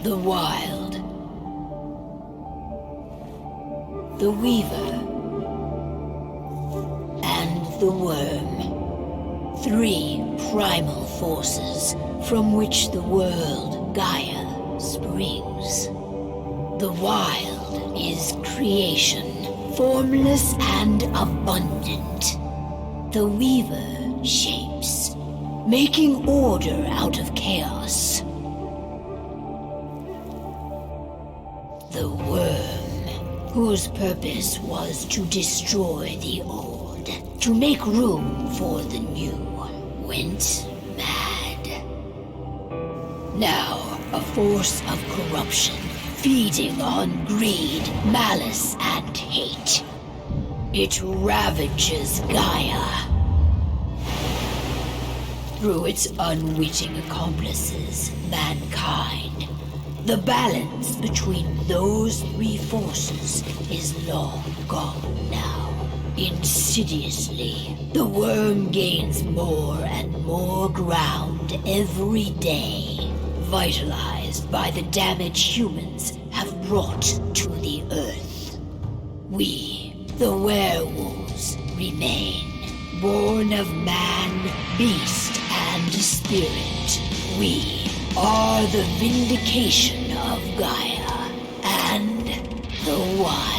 The Wild. The Weaver. And the Worm. 3 primal forces from which the world, Gaia, springs. The Wild is creation, formless and abundant. The Weaver shapes, making order out of chaos. The Worm, whose purpose was to destroy the old, to make room for the new, went mad. Now, a force of corruption, feeding on greed, malice, and hate. It ravages Gaia. Through its unwitting accomplices, mankind, the balance between those 3 forces is long gone now. Insidiously, the Worm gains more and more ground every day, vitalized by the damage humans have brought to the Earth. We, the werewolves, remain, born of man, beast, and spirit. We are the vindication of Gaia and the Wild.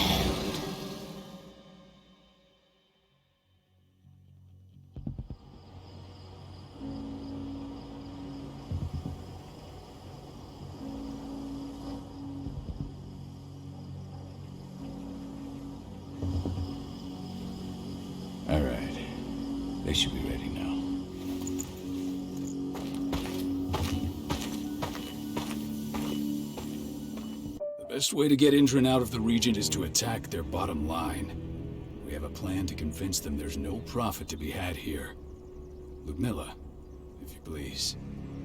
All right. They should be ready now. The best way to get Indran out of the region is to attack their bottom line. We have a plan to convince them there's no profit to be had here. Ludmilla, if you please.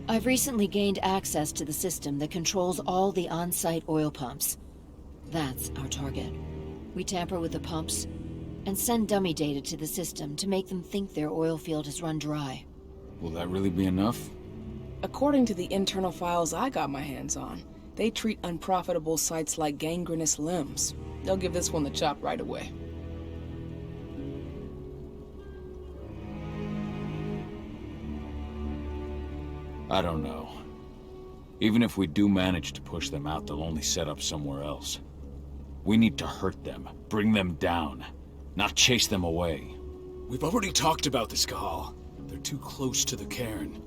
I've recently gained access to the system that controls all the on-site oil pumps. That's our target. We tamper with the pumps and send dummy data to the system to make them think their oil field has run dry. Will that really be enough? According to the internal files I got my hands on, they treat unprofitable sites like gangrenous limbs. They'll give this one the chop right away. I don't know. Even if we do manage to push them out, they'll only set up somewhere else. We need to hurt them, bring them down, not chase them away. We've already talked about this, Cahal. They're too close to the cairn.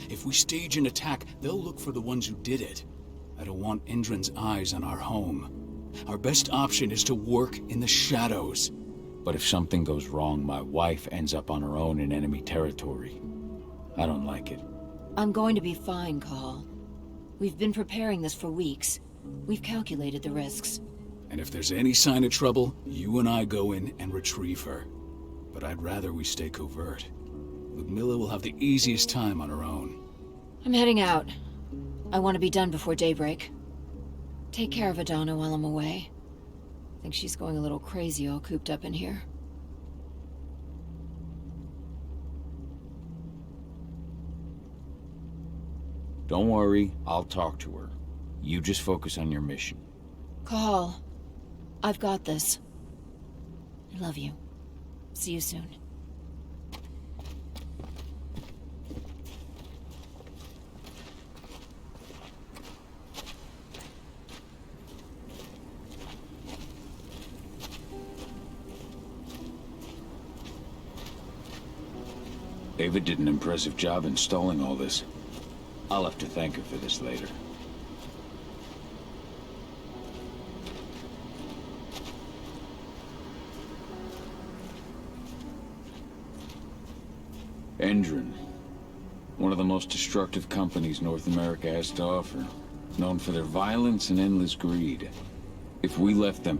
If we stage an attack, they'll look for the ones who did it. I don't want Indran's eyes on our home. Our best option is to work in the shadows. But if something goes wrong, my wife ends up on her own in enemy territory. I don't like it. I'm going to be fine, Cahal. We've been preparing this for weeks. We've calculated the risks. And if there's any sign of trouble, you and I go in and retrieve her. But I'd rather we stay covert. Ludmilla will have the easiest time on her own. I'm heading out. I want to be done before daybreak. Take care of Adana while I'm away. I think she's going a little crazy all cooped up in here. Don't worry, I'll talk to her. You just focus on your mission. Cahal, I've got this. I love you. See you soon. David did an impressive job installing all this. I'll have to thank her for this later. Indran, one of the most destructive companies North America has to offer, known for their violence and endless greed. If we left them...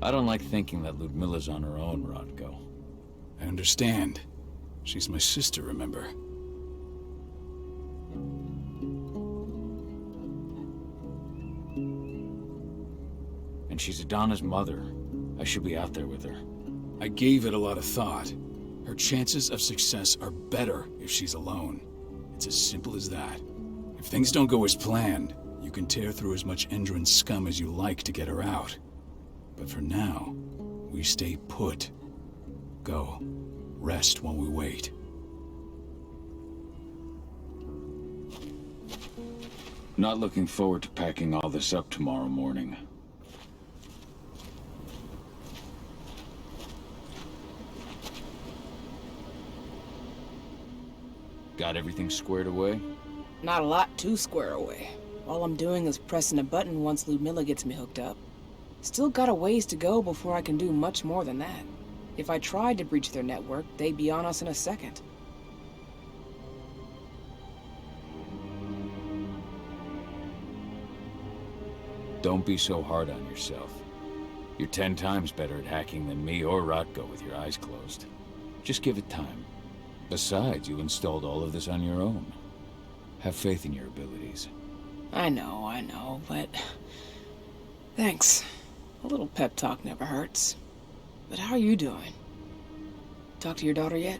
I don't like thinking that Ludmilla's on her own, Rodko. I understand. She's my sister, remember? And she's Adana's mother. I should be out there with her. I gave it a lot of thought. Her chances of success are better if she's alone. It's as simple as that. If things don't go as planned, you can tear through as much Endron scum as you like to get her out. But for now, we stay put. Go. Rest while we wait. Not looking forward to packing all this up tomorrow morning. Got everything squared away? Not a lot to square away. All I'm doing is pressing a button once Ludmilla gets me hooked up. Still got a ways to go before I can do much more than that. If I tried to breach their network, they'd be on us in a second. Don't be so hard on yourself. You're 10 times better at hacking than me or Rotko with your eyes closed. Just give it time. Besides, you installed all of this on your own. Have faith in your abilities. I know, but... Thanks. A little pep talk never hurts. But how are you doing? Talk to your daughter yet?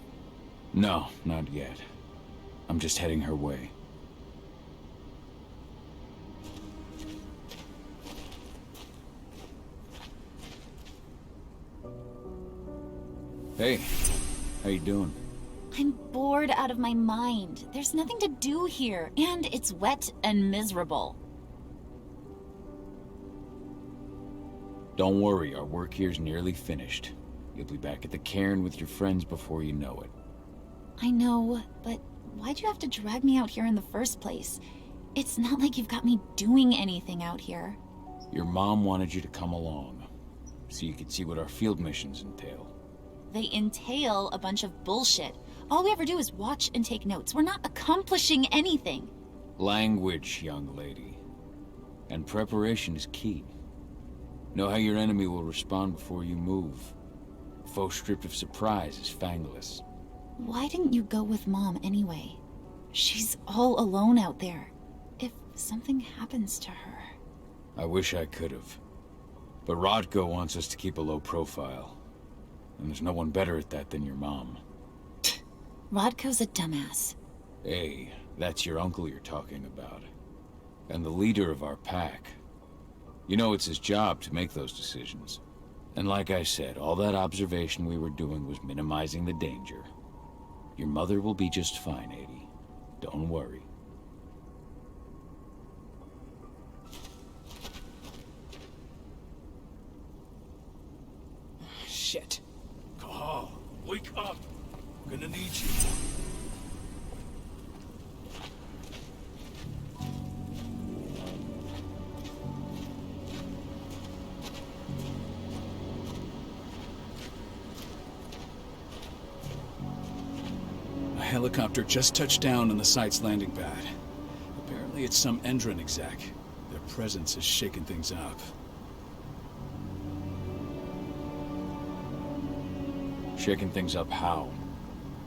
No, not yet. I'm just heading her way. Hey, how you doing? I'm bored out of my mind. There's nothing to do here, and it's wet and miserable. Don't worry, our work here's nearly finished. You'll be back at the cairn with your friends before you know it. I know, but why'd you have to drag me out here in the first place? It's not like you've got me doing anything out here. Your mom wanted you to come along, so you could see what our field missions entail. They entail a bunch of bullshit. All we ever do is watch and take notes. We're not accomplishing anything. Language, young lady. And preparation is key. Know how your enemy will respond before you move. Faux stripped of surprise is fangless. Why didn't you go with Mom anyway? She's all alone out there. If something happens to her... I wish I could have. But Rodko wants us to keep a low profile. And there's no one better at that than your mom. Rodko's a dumbass. Hey, that's your uncle you're talking about. And the leader of our pack. You know it's his job to make those decisions. And like I said, all that observation we were doing was minimizing the danger. Your mother will be just fine, Adie. Don't worry. Shit. Cahal, wake up! I'm gonna need you. A helicopter just touched down on the site's landing pad. Apparently it's some Endron exec. Their presence has shaken things up. Shaking things up how?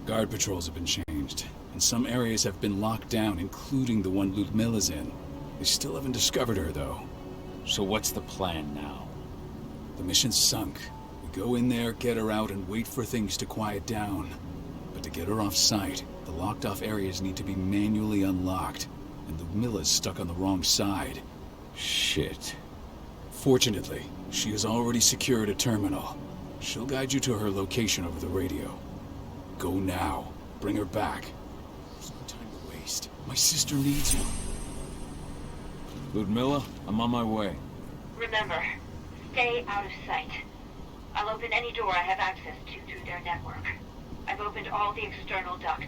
Guard patrols have been changed, and some areas have been locked down, including the one Ludmilla's in. They still haven't discovered her, though. So what's the plan now? The mission's sunk. We go in there, get her out, and wait for things to quiet down. But to get her off-site, the locked-off areas need to be manually unlocked, and Ludmilla's stuck on the wrong side. Shit. Fortunately, she has already secured a terminal. She'll guide you to her location over the radio. Go now. Bring her back. There's no time to waste. My sister needs you. Ludmilla, I'm on my way. Remember, stay out of sight. I'll open any door I have access to through their network. I've opened all the external ducts.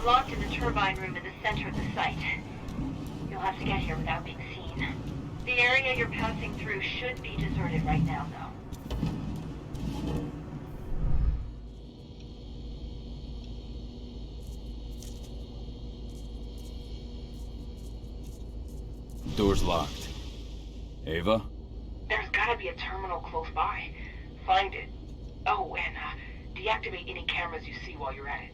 locked in the turbine room in the center of the site. You'll have to get here without being seen. The area you're passing through should be deserted right now, though. Door's locked. Ava? There's gotta be a terminal close by. Find it. Oh, and deactivate any cameras you see while you're at it.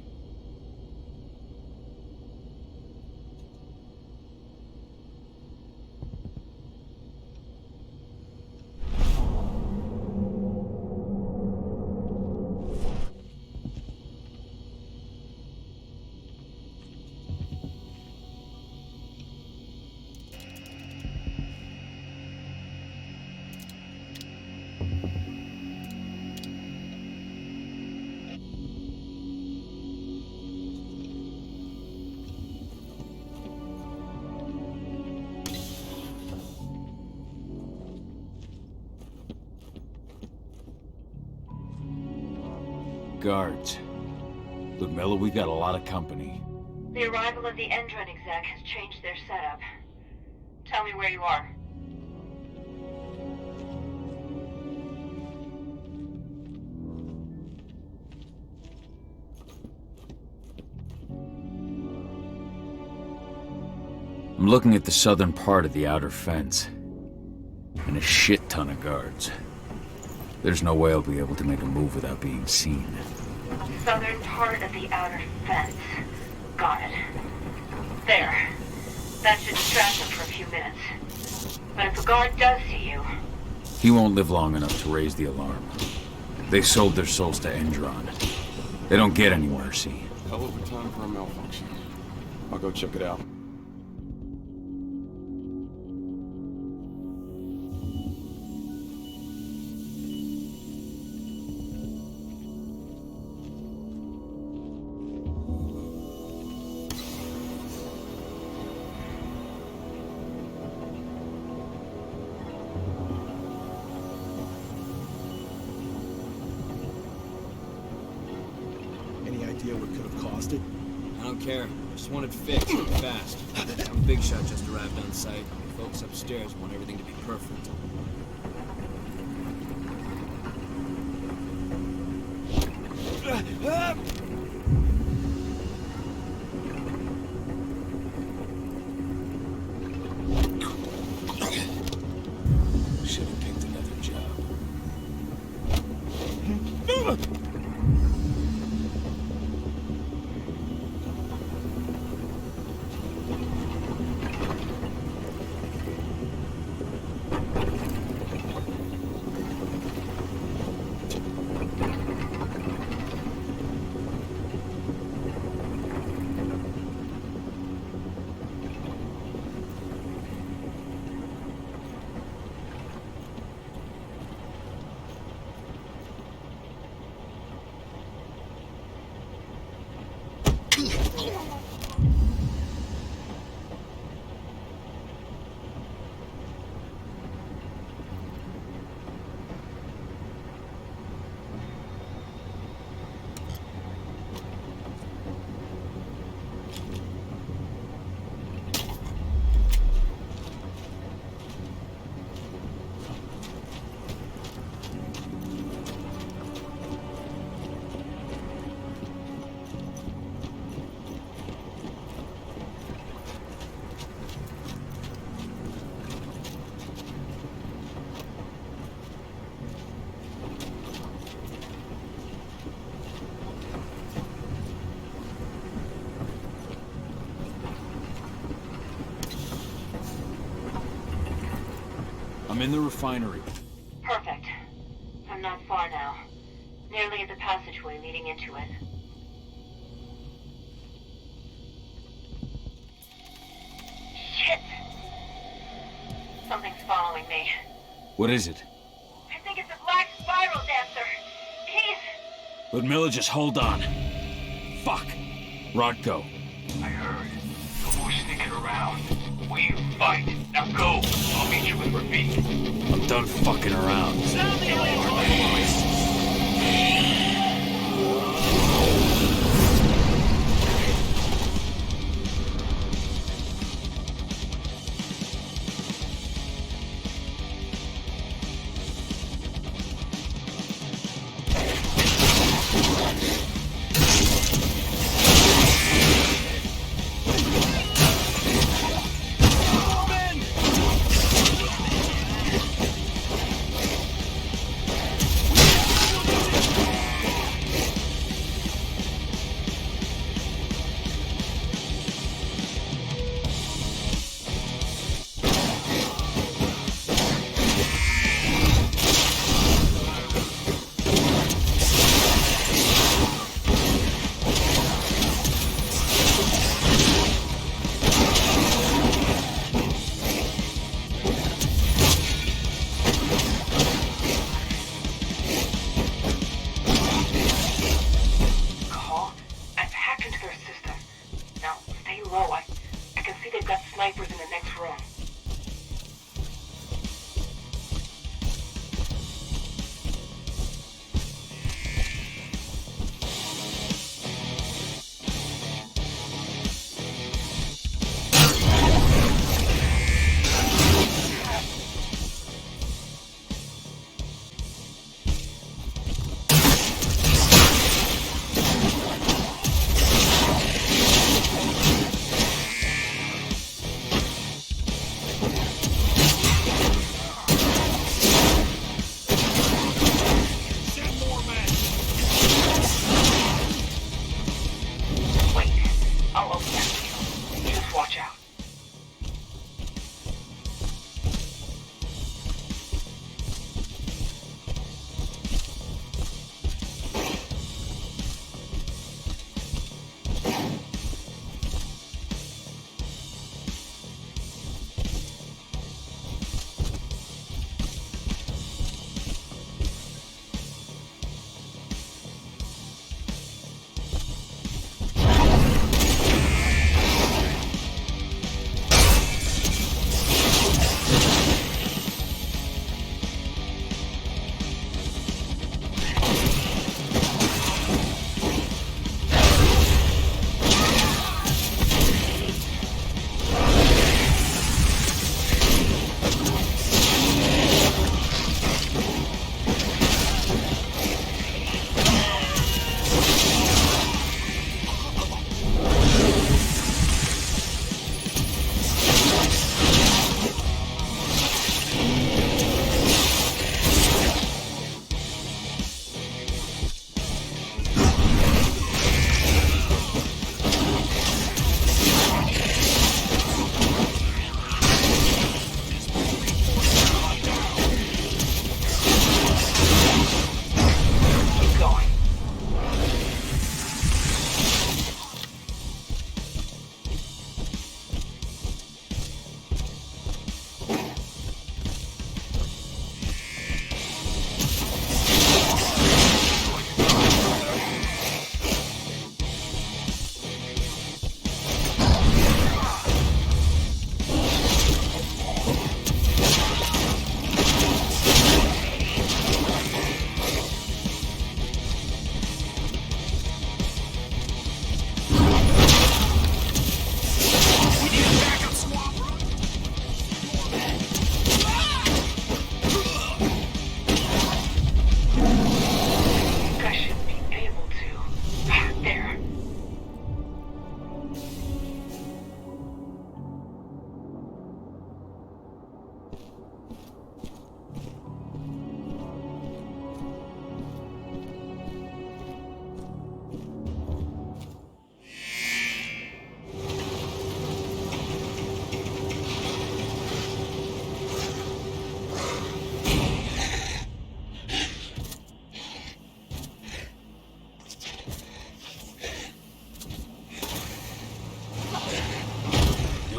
Guards. Ludmilla, we got a lot of company. The arrival of the Endron exec has changed their setup. Tell me where you are. I'm looking at the southern part of the outer fence. And a shit ton of guards. There's no way I'll be able to make a move without being seen. Southern part of the outer fence. Got it. There. That should distract him for a few minutes. But if a guard does see you... He won't live long enough to raise the alarm. They sold their souls to Endron. They don't get anywhere, see? Hell of a time for a malfunction. I'll go check it out. What could have caused it? I don't care. I just want it fixed fast. Some big shot just arrived on site. The folks upstairs want everything to be perfect. Should have picked another job. I'm in the refinery. Perfect. I'm not far now. Nearly at the passageway leading into it. Shit! Something's following me. What is it? I think it's a black spiral dancer. He's... Ludmilla, just hold on. Fuck. Rodko. I heard. No more sneaking around. We fight. Now go. I'll meet you with Rafik. I'm done fucking around. Sound the alarm!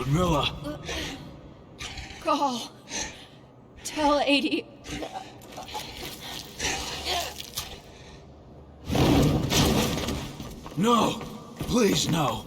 Ludmilla! Call. Tell 80. No! Please, no!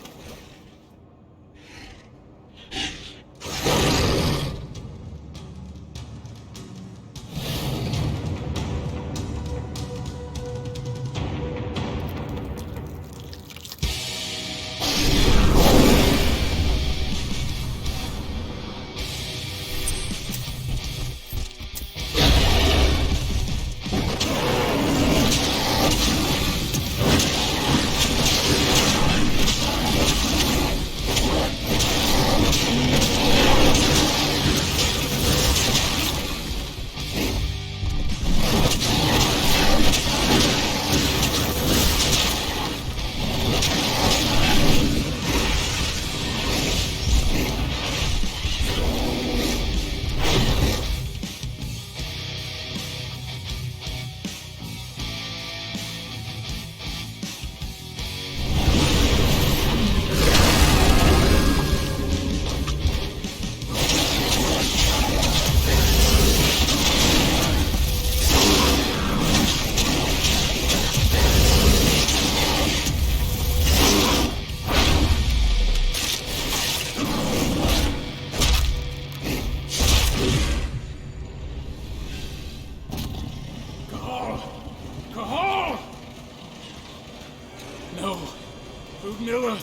Ludmilla!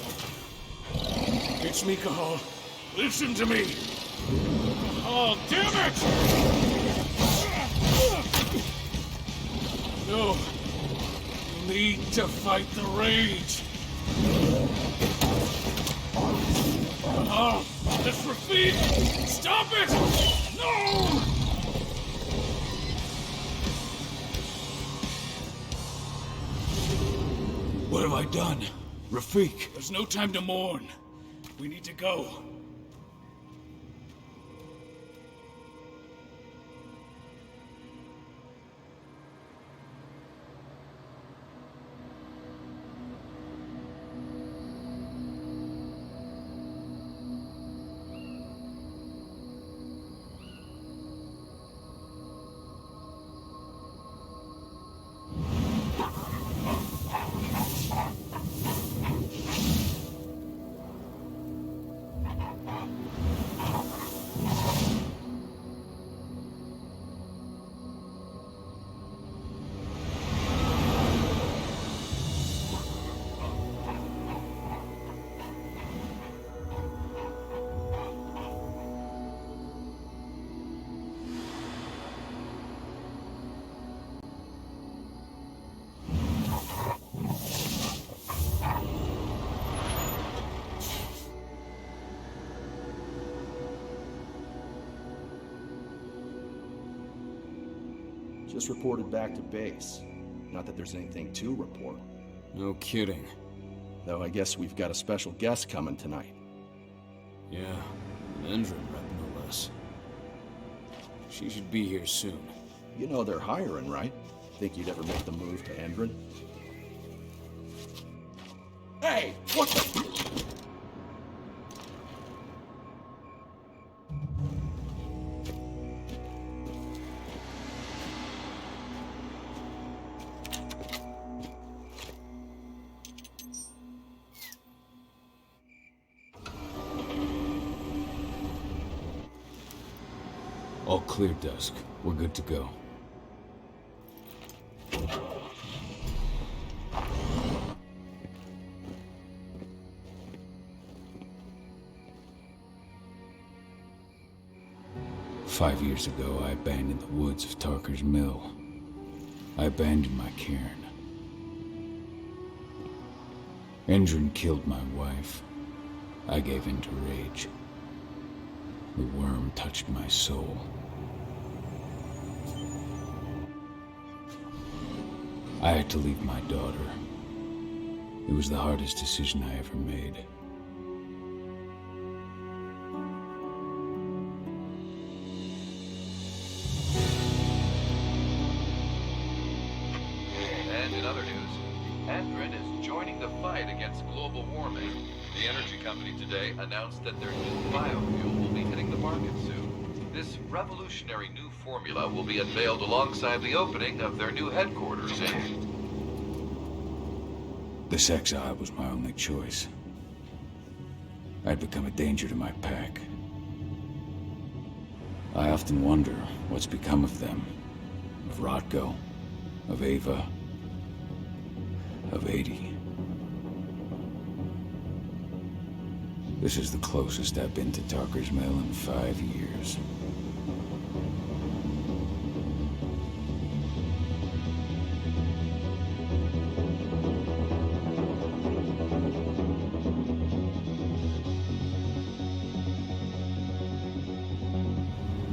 It's me, Cahal. Listen to me! Oh, damn it! No. You need to fight the rage. Cahal, that's Rafik! Stop it! No! What have I done? Rafik! There's no time to mourn. We need to go. Just reported back to base. Not that there's anything to report. No kidding. Though I guess we've got a special guest coming tonight. Yeah, an Endron rep, no less. She should be here soon. You know they're hiring, right? Think you'd ever make the move to Endron? Hey! What the... All clear, Dusk. We're good to go. Five years ago, I abandoned the woods of Tarkes-Mil. I abandoned my cairn. Endron killed my wife. I gave in to rage. The worm touched my soul. I had to leave my daughter. It was the hardest decision I ever made. And in other news, Endron is joining the fight against global warming. The energy company today announced that their new biofuel will be hitting the market soon. This revolutionary new formula will be unveiled alongside the opening of their new headquarters in... This exile was my only choice. I'd become a danger to my pack. I often wonder what's become of them. Of Rotko, of Ava, of 80. This is the closest I've been to Tarkes-Mil in 5 years.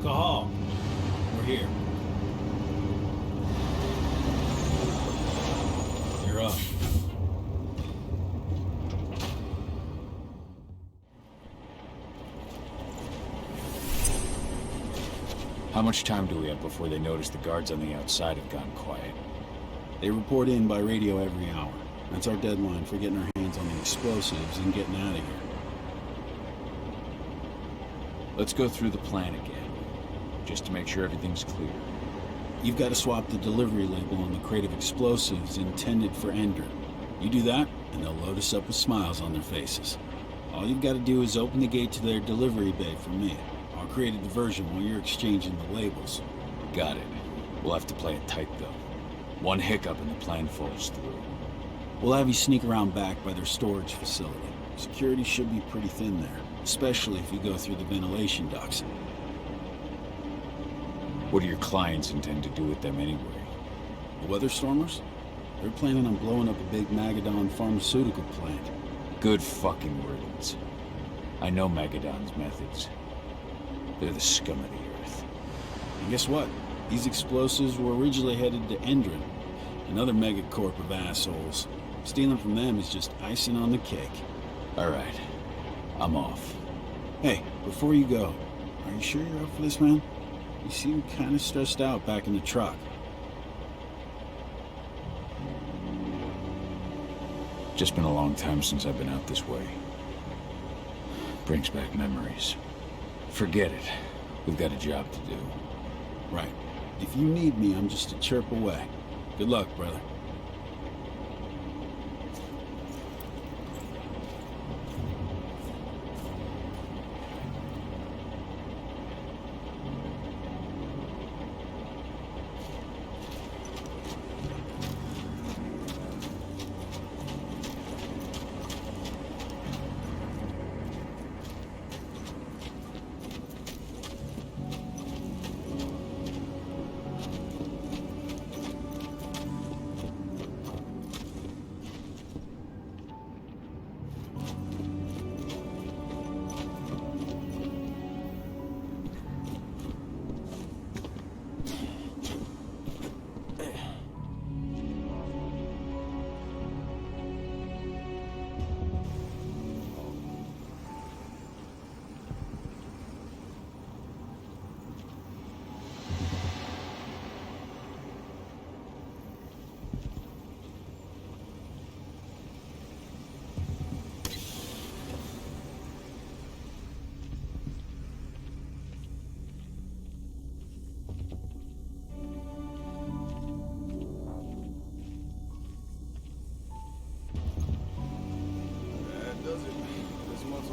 Cahal, we're here. You're up. How much time do we have before they notice the guards on the outside have gone quiet? They report in by radio every hour. That's our deadline for getting our hands on the explosives and getting out of here. Let's go through the plan again, just to make sure everything's clear. You've got to swap the delivery label on the crate of explosives intended for Ender. You do that, and they'll load us up with smiles on their faces. All you've got to do is open the gate to their delivery bay for me. I'll create a diversion while you're exchanging the labels. Got it. We'll have to play it tight, though. One hiccup and the plan falls through. We'll have you sneak around back by their storage facility. Security should be pretty thin there, especially if you go through the ventilation ducts. What do your clients intend to do with them anyway? The Weatherstormers? They're planning on blowing up a big Magadon pharmaceutical plant. Good fucking riddance. I know Magadon's methods. They're the scum of the earth. And guess what? These explosives were originally headed to Endron, another megacorp of assholes. Stealing from them is just icing on the cake. All right. I'm off. Hey, before you go, are you sure you're up for this, man? You seem kind of stressed out back in the truck. Just been a long time since I've been out this way. Brings back memories. Forget it. We've got a job to do. Right. If you need me, I'm just a chirp away. Good luck, brother.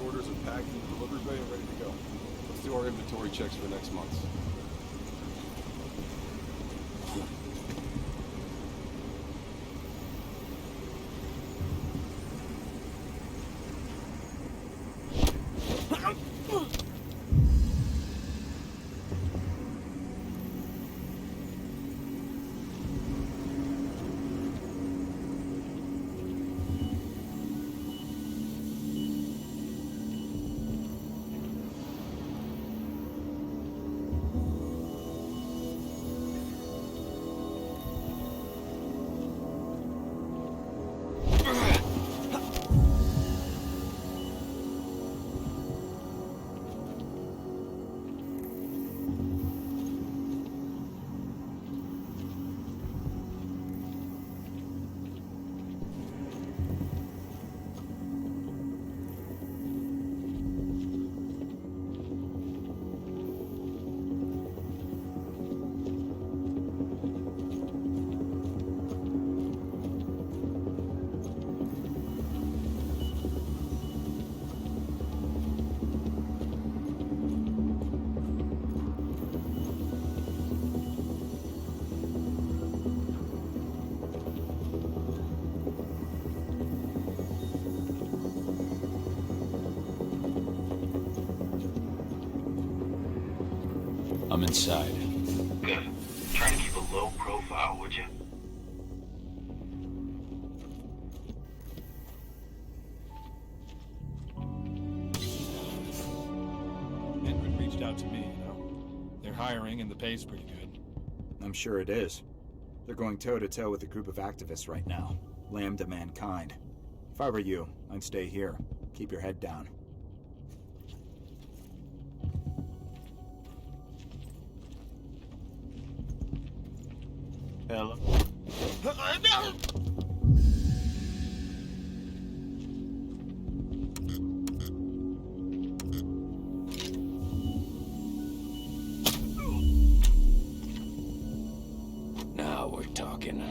Orders are packed in the delivery bay and ready to go. Let's do our inventory checks for next month. I'm inside. Good. Try to keep a low profile, would you? Edwin reached out to me, you know. They're hiring and the pay's pretty good. I'm sure it is. They're going toe-to-toe with a group of activists right now. Lambda Mankind. If I were you, I'd stay here. Keep your head down. Hello? Now we're talking.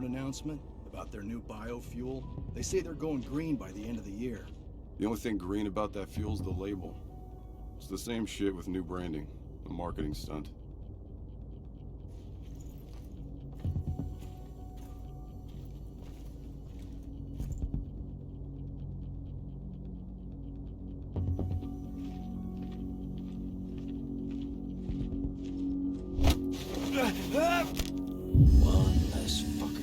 Announcement about their new biofuel. They say they're going green by the end of the year. The only thing green about that fuel's the label. It's the same shit with new branding. A marketing stunt. One less fucker.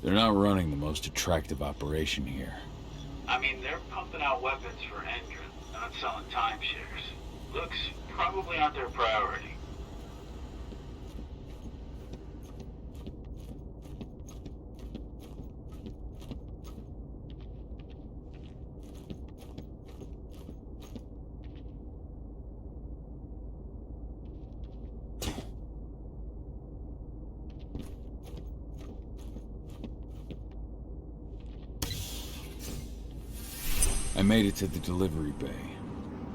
They're not running the most attractive operation here. I mean, they're pumping out weapons for Endron, not selling timeshares. Looks probably aren't their priority. I made it to the delivery bay.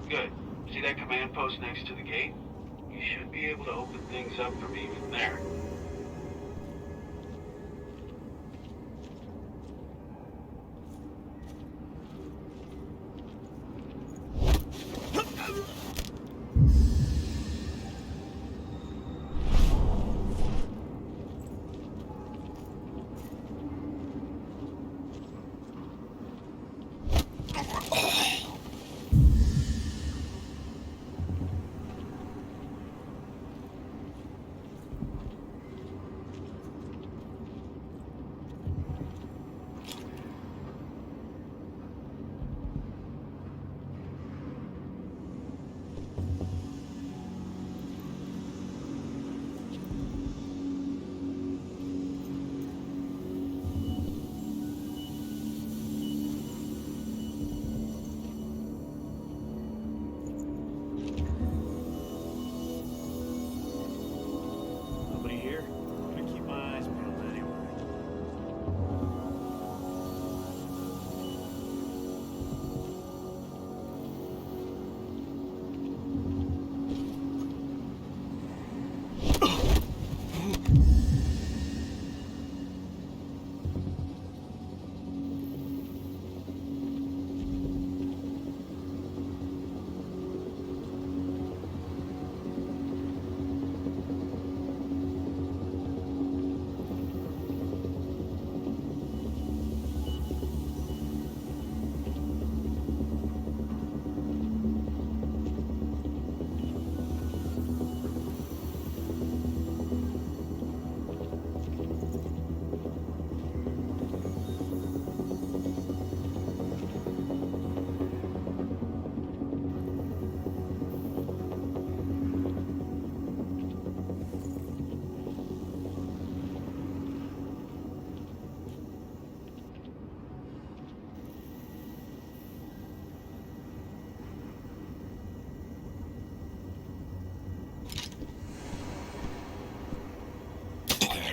Good. See that command post next to the gate? You should be able to open things up for me from there.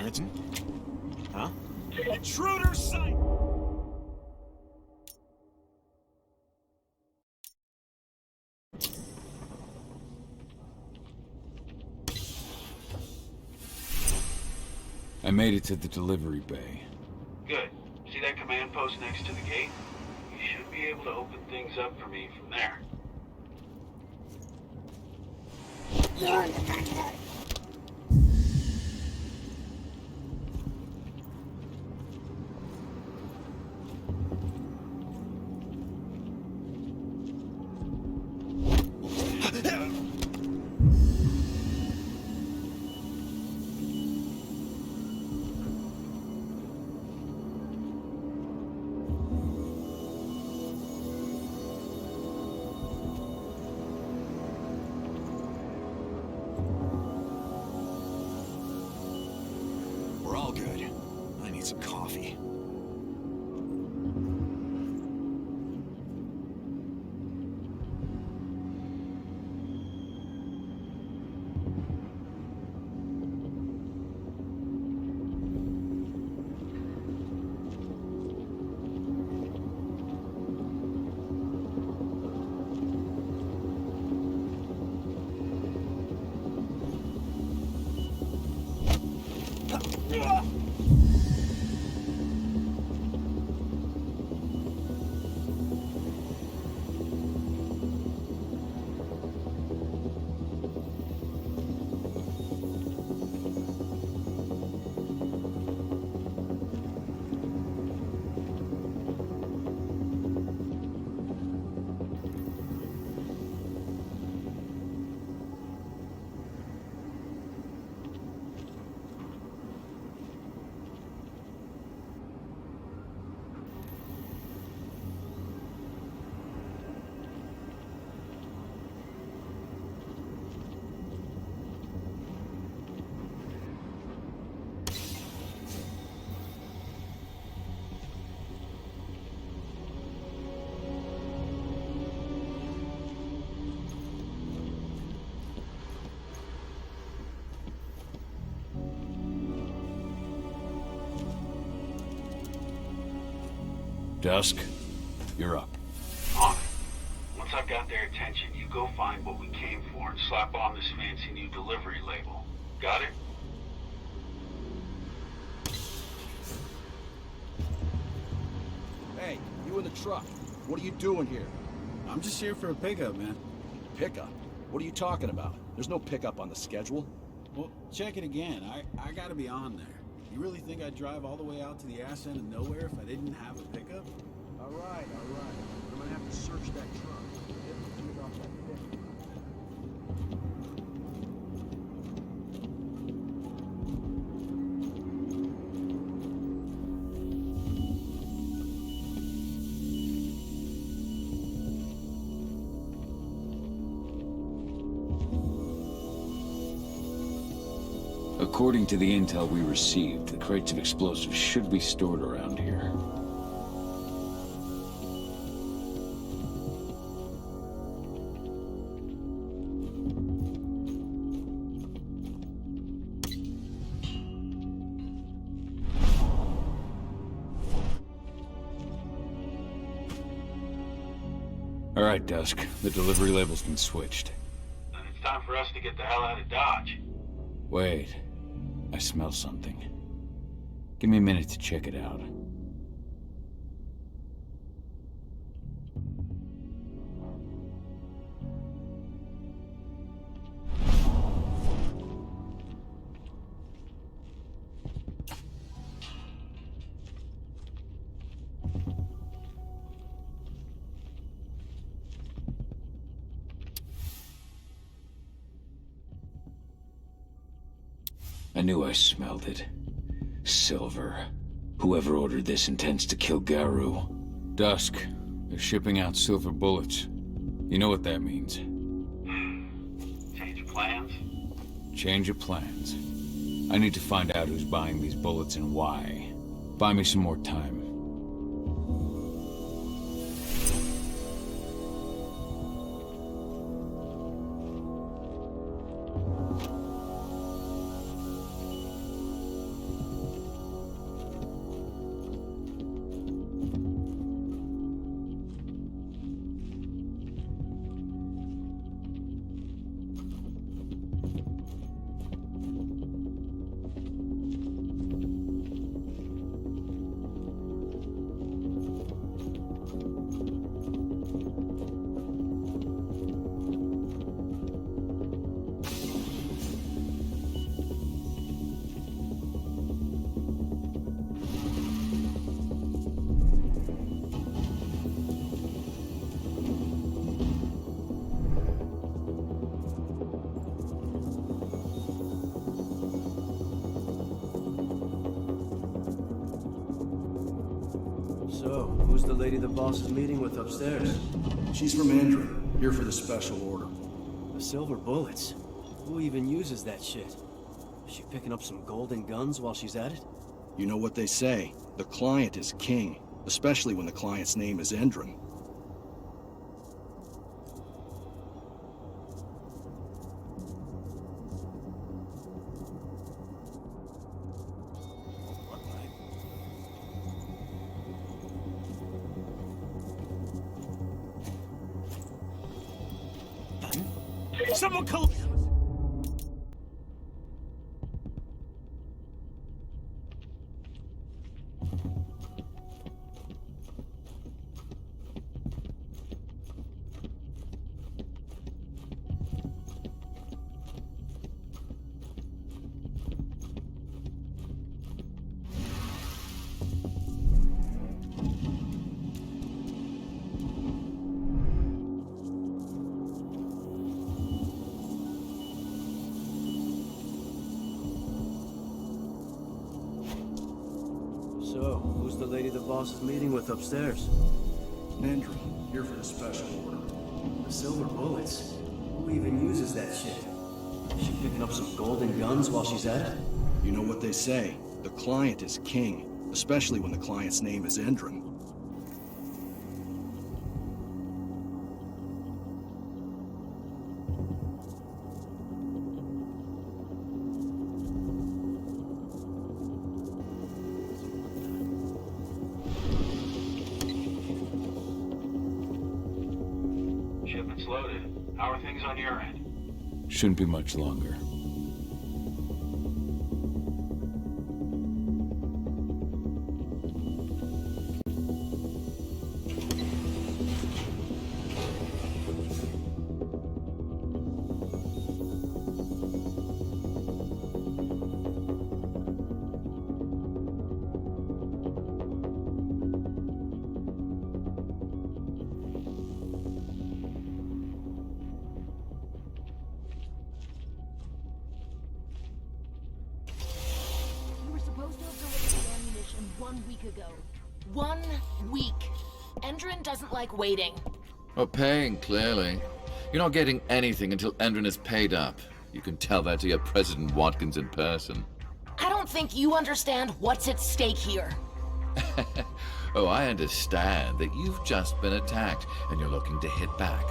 That's... Huh? Intruder sight! I made it to the delivery bay. Good. See that command post next to the gate? You should be able to open things up for me from there. We're all good. I need some coffee. Dusk, you're up. On it. Once I've got their attention, you go find what we came for and slap on this fancy new delivery label. Got it? Hey, you in the truck. What are you doing here? I'm just here for a pickup, man. Pickup? What are you talking about? There's no pickup on the schedule. Well, check it again. I gotta be on there. You really think I'd drive all the way out to the ass end of nowhere if I didn't have a pickup? All right. I'm gonna have to search that truck. Get off that thing. According to the intel we received, the crates of explosives should be stored around here. All right, Dusk. The delivery label's been switched. Then it's time for us to get the hell out of Dodge. Wait. I smell something. Give me a minute to check it out. I knew I smelled it. Silver. Whoever ordered this intends to kill Garu. Dusk. They're shipping out silver bullets. You know what that means. Change of plans? Change of plans. I need to find out who's buying these bullets and why. Buy me some more time. lady the boss is meeting with upstairs? She's from Endron, here for the special order. The silver bullets? Who even uses that shit? Is she picking up some golden guns while she's at it? You know what they say, the client is king, especially when the client's name is Endron. Someone call... So, who's the lady the boss is meeting with upstairs? Endron, here for the special order. The silver bullets? Who even uses that shit? Is she picking up some golden guns while she's at it? You know what they say, the client is king, especially when the client's name is Endron. Shipment's loaded. How are things on your end? Shouldn't be much longer. You were supposed to have delivered the ammunition 1 week ago. 1 week. Endron doesn't like waiting. Well, paying, clearly. You're not getting anything until Endron is paid up. You can tell that to your President Watkins in person. I don't think you understand what's at stake here. Oh, I understand that you've just been attacked and you're looking to hit back.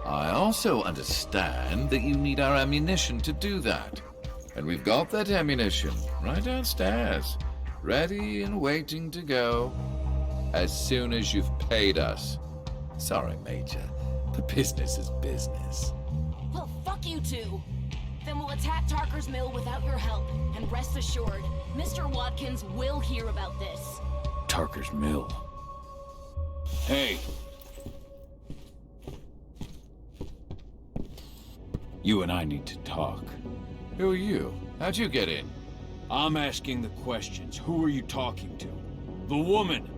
I also understand that you need our ammunition to do that. And we've got that ammunition right downstairs, ready and waiting to go as soon as you've paid us. Sorry, Major, but business is business. Well, fuck you two. Then we'll attack Tarkes-Mil without your help. And rest assured, Mr. Watkins will hear about this. Tarkes-Mil. Hey! You and I need to talk. Who are you? How'd you get in? I'm asking the questions. Who are you talking to? The woman!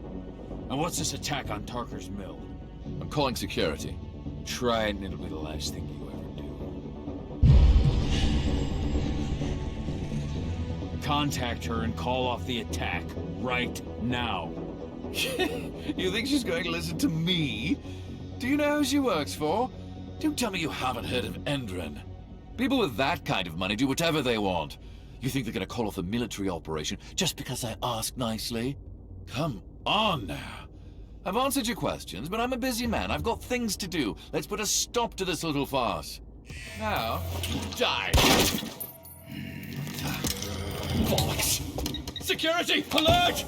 And what's this attack on Tarkes-Mil? I'm calling security. Try it and it'll be the last thing you ever do. Contact her and call off the attack right now. You think she's going to listen to me? Do you know who she works for? Don't tell me you haven't heard of Endron. People with that kind of money do whatever they want. You think they're going to call off a military operation just because I ask nicely? Come on now. I've answered your questions, but I'm a busy man. I've got things to do. Let's put a stop to this little farce. Now, die! Bollocks! Security! Alert!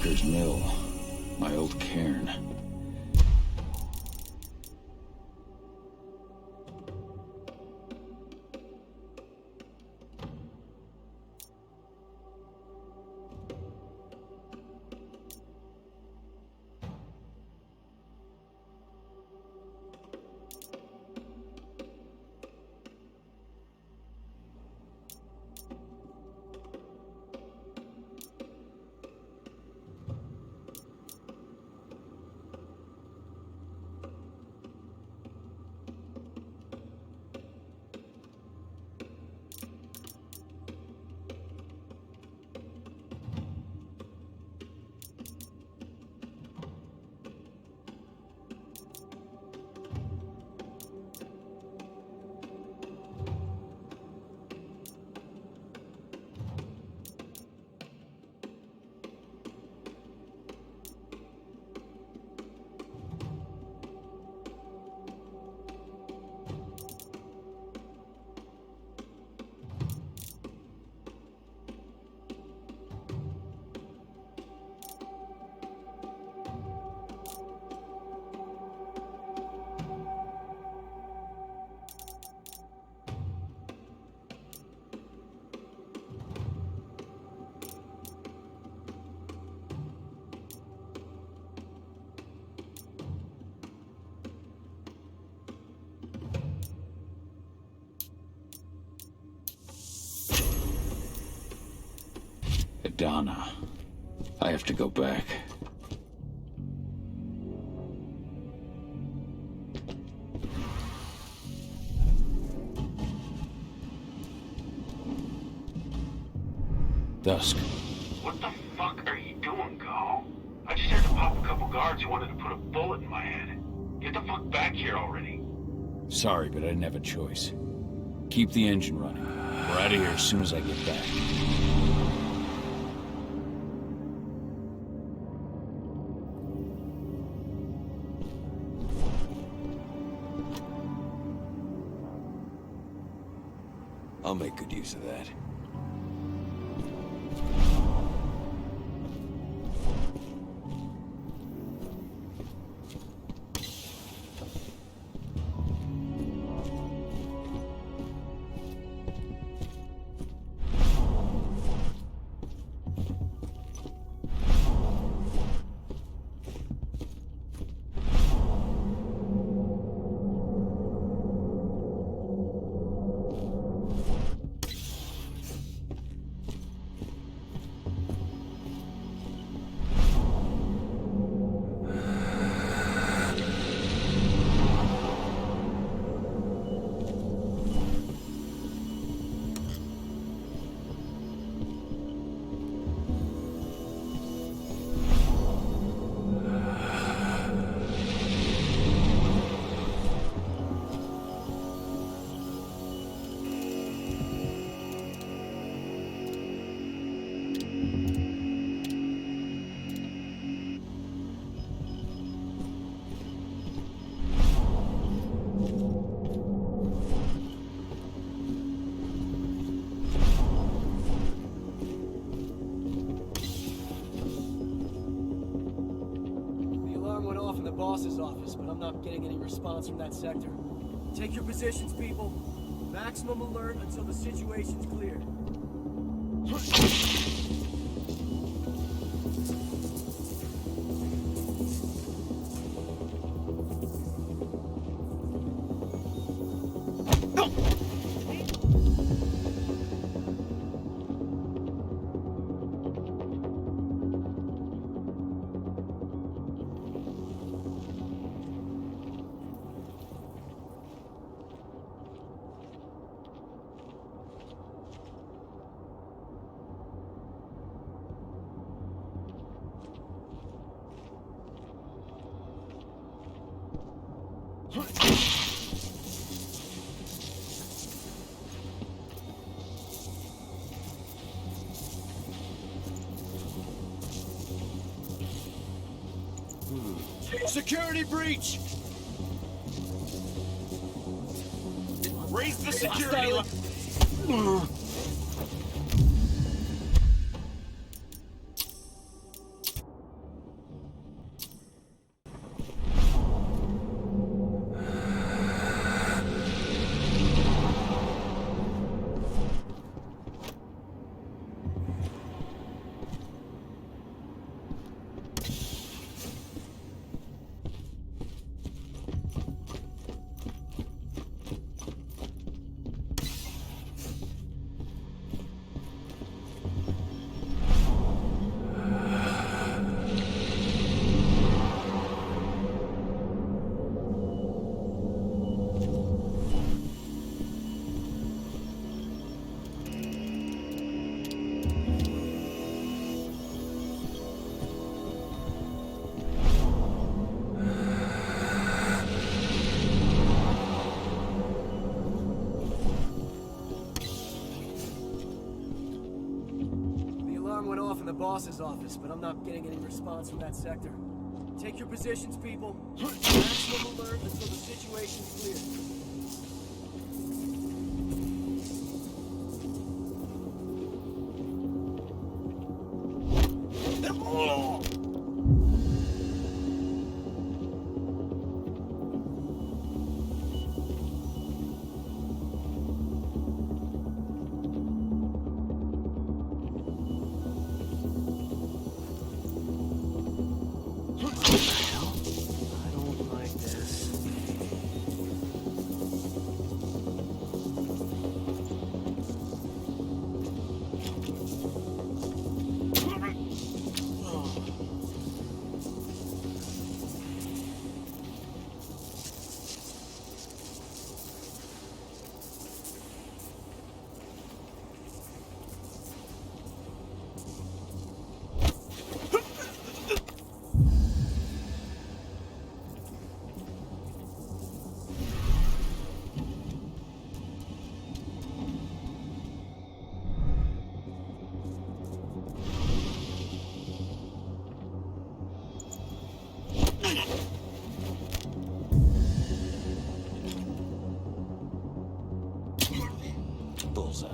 Tarkes-Mil, my old cairn. Donna. I have to go back. Dusk. What the fuck are you doing, Go? I just had to pop a couple guards who wanted to put a bullet in my head. Get the fuck back here already. Sorry, but I didn't have a choice. Keep the engine running. We're out of here as soon as I get back. I'll make good use of that. Boss's office, but I'm not getting any response from that sector. Take your positions, people. Maximum alert until the situation's cleared. Security breach! Raise the security level. the boss's office, but I'm not getting any response from that sector. Take your positions, people. Maximum alert until the situation's clear. Bullseye.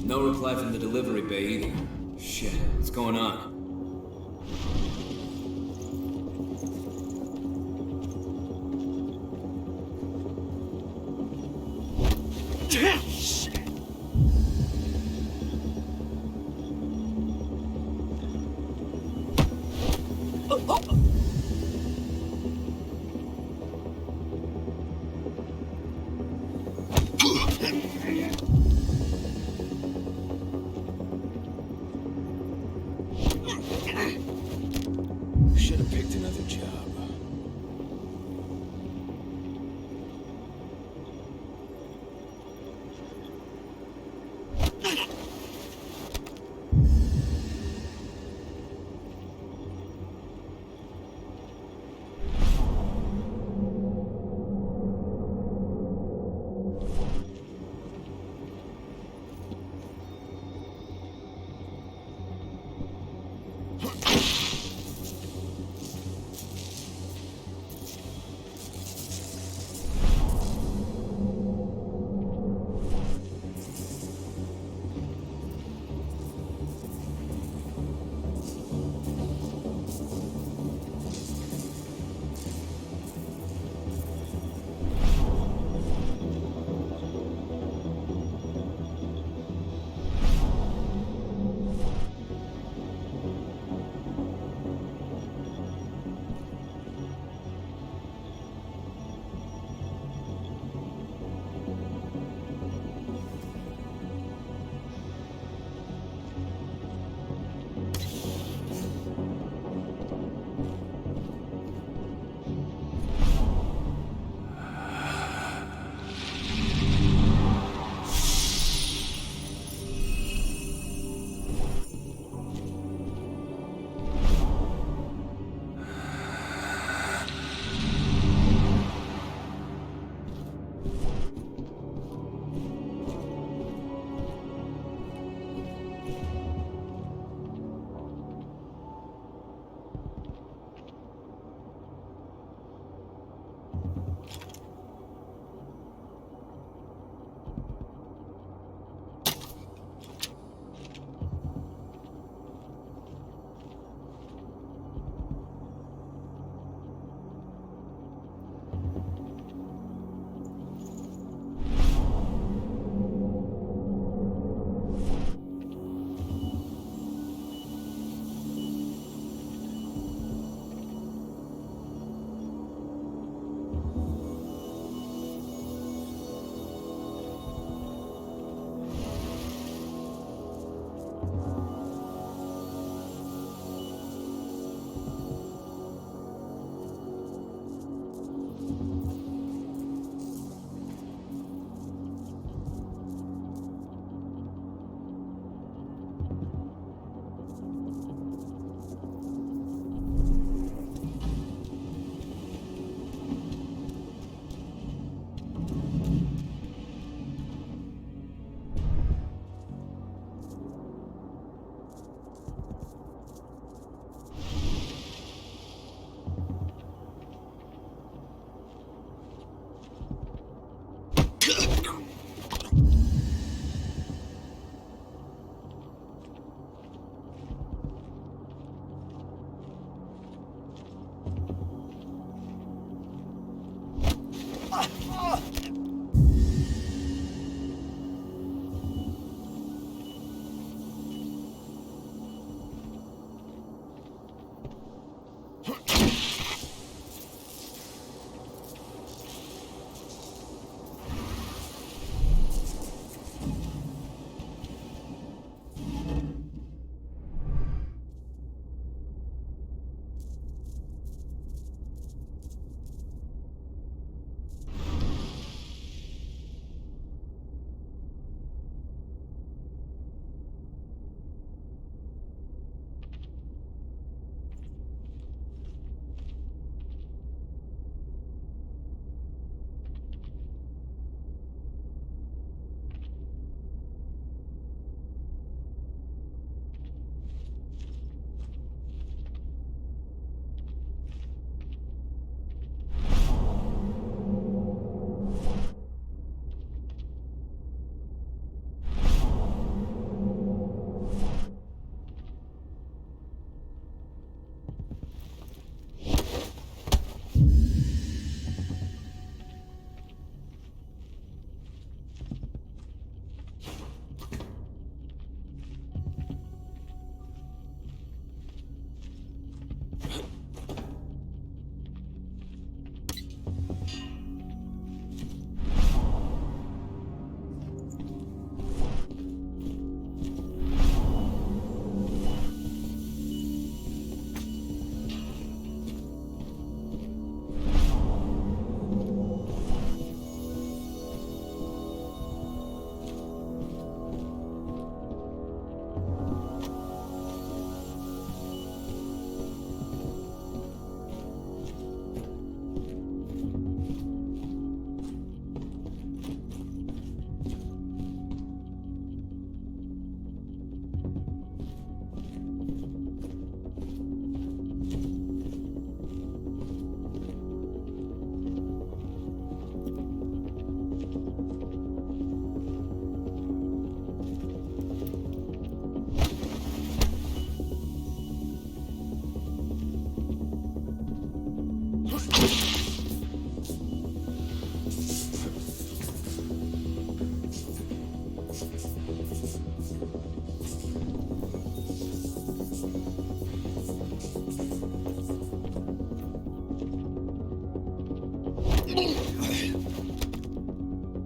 No reply from the delivery bay either. Shit, what's going on? Should have picked another job.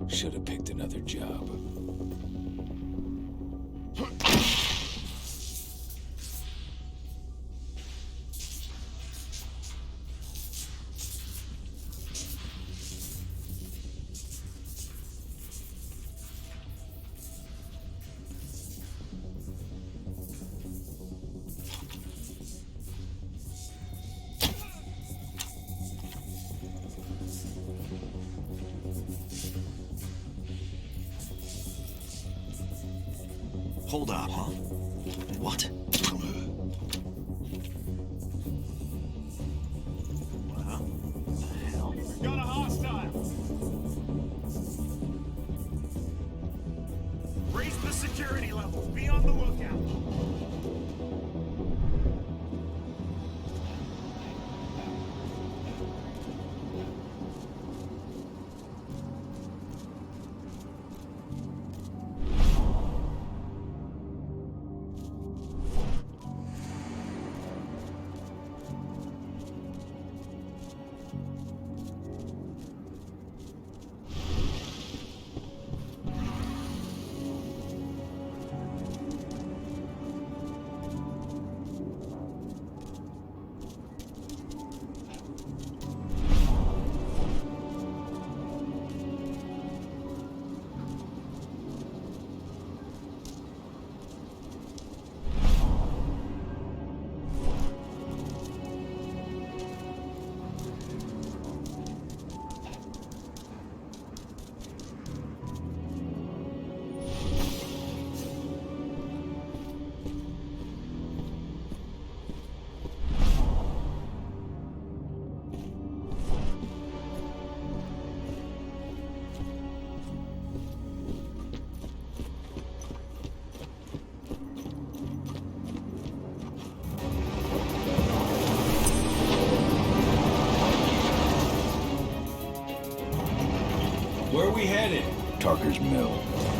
Should have picked another job. Hold up, huh? What? What the hell? We've got a hostile! Raise the security level. Be on the lookout. we headed? Tarkes-Mil.